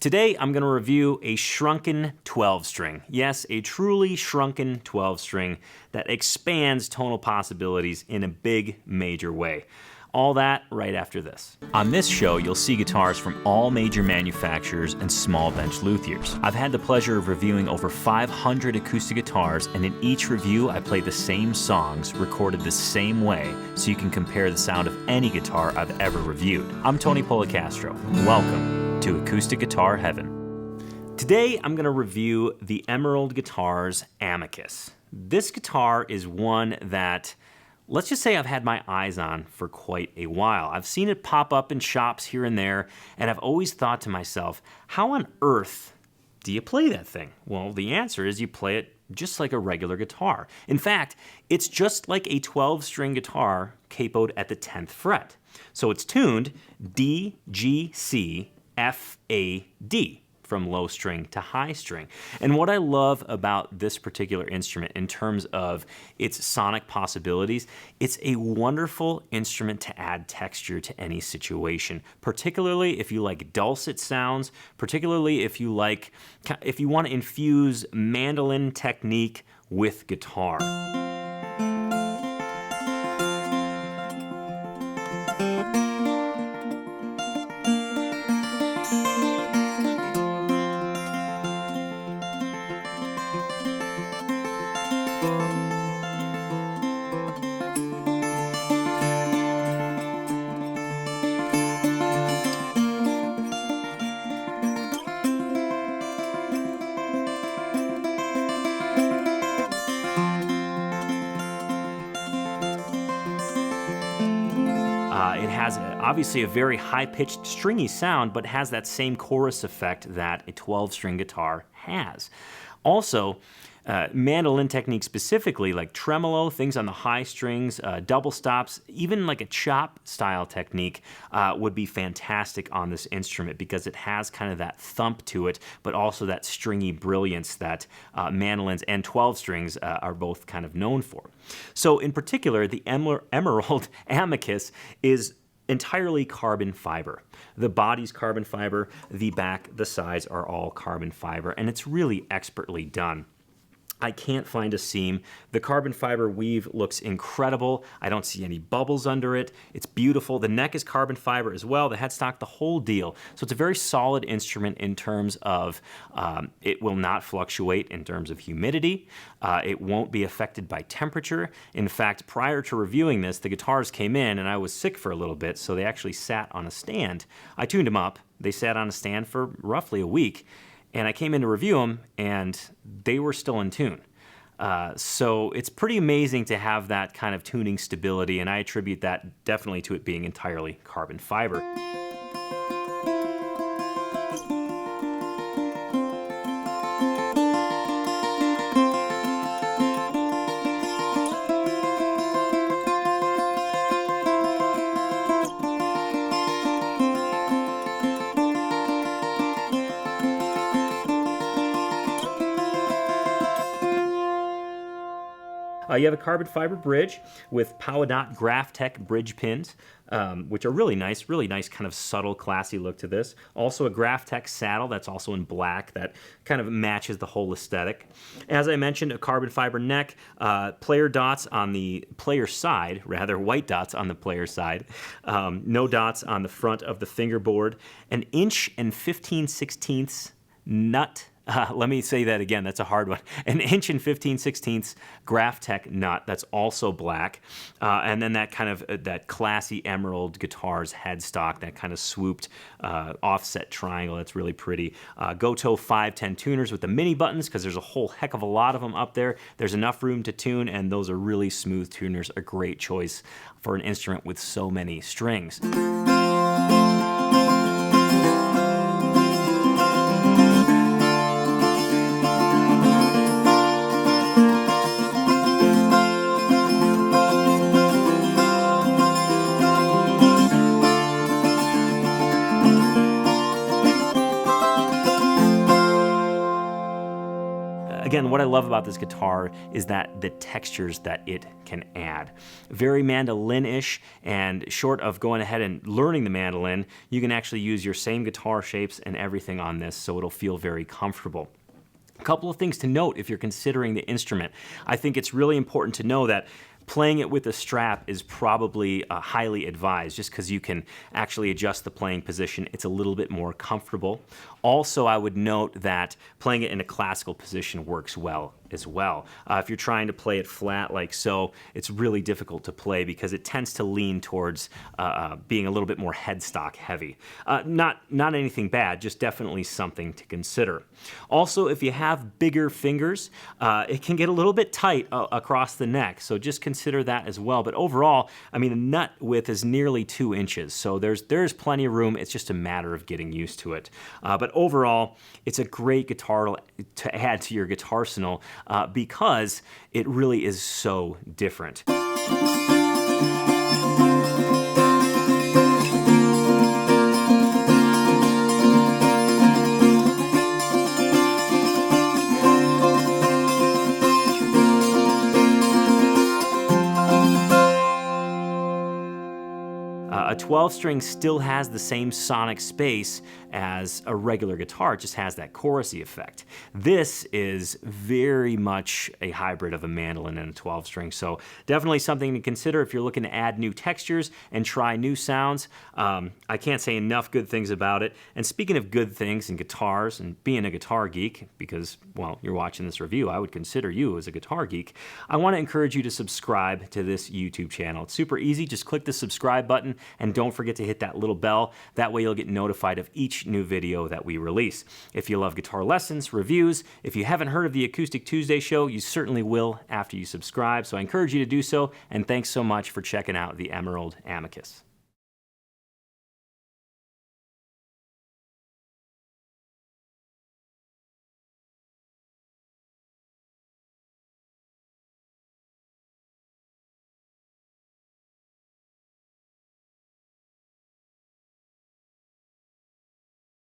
Today, I'm going to review a shrunken 12-string. Yes, a truly shrunken 12-string that expands tonal possibilities in a big, major way. All that right after this. On this show, you'll see guitars from all major manufacturers and small bench luthiers. I've had the pleasure of reviewing over 500 acoustic guitars, and in each review, I play the same songs recorded the same way so you can compare the sound of any guitar I've ever reviewed. I'm Tony Polecastro. Welcome to Acoustic Guitar Heaven. Today, I'm going to review the Emerald Guitars Amicus. This guitar is one that, let's just say, I've had my eyes on for quite a while. I've seen it pop up in shops here and there, and I've always thought to myself, how on earth do you play that thing? Well, the answer is you play it just like a regular guitar. In fact, it's just like a 12-string guitar capoed at the 10th fret. So it's tuned D, G, C, F, A, D. From low string to high string. And what I love about this particular instrument in terms of its sonic possibilities, it's a wonderful instrument to add texture to any situation, particularly if you like dulcet sounds, particularly if you want to infuse mandolin technique with guitar. It has obviously a very high-pitched, stringy sound, but has that same chorus effect that a 12-string guitar has. Also, mandolin technique specifically, like tremolo, things on the high strings, double stops, even like a chop style technique would be fantastic on this instrument because it has kind of that thump to it, but also that stringy brilliance that mandolins and 12 strings are both kind of known for. So in particular, the Emerald Amicus is entirely carbon fiber. The body's carbon fiber, the back, the sides are all carbon fiber, and it's really expertly done. I can't find a seam. The carbon fiber weave looks incredible. I don't see any bubbles under it. It's beautiful. The neck is carbon fiber as well, the headstock, the whole deal. So it's a very solid instrument in terms of it will not fluctuate in terms of humidity. It won't be affected by temperature. In fact, prior to reviewing this, the guitars came in and I was sick for a little bit, so they actually sat on a stand. I tuned them up. They sat on a stand for roughly a week. And I came in to review them, and they were still in tune. So it's pretty amazing to have that kind of tuning stability, and I attribute that definitely to it being entirely carbon fiber. You have a carbon fiber bridge with Powdot Graphtec bridge pins, which are really nice kind of subtle, classy look to this. Also a Graphtec saddle that's also in black that kind of matches the whole aesthetic. As I mentioned, a carbon fiber neck, player dots on the player side, rather white dots on the player side, no dots on the front of the fingerboard, an 1 15/16 nut. Let me say that again, that's a hard one. An 1 15/16 Graphtec nut that's also black. And then that kind of, that classy Emerald Guitars headstock, that kind of swooped offset triangle, that's really pretty. Gotoh 510 tuners with the mini buttons, because there's a whole heck of a lot of them up there. There's enough room to tune, and those are really smooth tuners, a great choice for an instrument with so many strings. Again, what I love about this guitar is that the textures that it can add. Very mandolin-ish, and short of going ahead and learning the mandolin, you can actually use your same guitar shapes and everything on this, so it'll feel very comfortable. A couple of things to note if you're considering the instrument. I think it's really important to know that playing it with a strap is probably highly advised, just because you can actually adjust the playing position. It's a little bit more comfortable. Also, I would note that playing it in a classical position works well as well. If you're trying to play it flat like so, it's really difficult to play because it tends to lean towards being a little bit more headstock heavy. Not anything bad, just definitely something to consider. Also, if you have bigger fingers, it can get a little bit tight across the neck, so just consider that as well. But overall, I mean, the nut width is nearly 2 inches, so there's plenty of room. It's just a matter of getting used to it. But overall, it's a great guitar to add to your guitar arsenal because it really is so different. A 12-string still has the same sonic space as a regular guitar, it just has that chorusy effect. This is very much a hybrid of a mandolin and a 12-string, so definitely something to consider if you're looking to add new textures and try new sounds. I can't say enough good things about it. And speaking of good things and guitars and being a guitar geek, because, well, you're watching this review, I would consider you as a guitar geek, I want to encourage you to subscribe to this YouTube channel. It's super easy, just click the subscribe button and don't forget to hit that little bell. That way you'll get notified of each new video that we release. If you love guitar lessons, reviews, if you haven't heard of the Acoustic Tuesday show, you certainly will after you subscribe. So I encourage you to do so, and thanks so much for checking out the Emerald Amicus.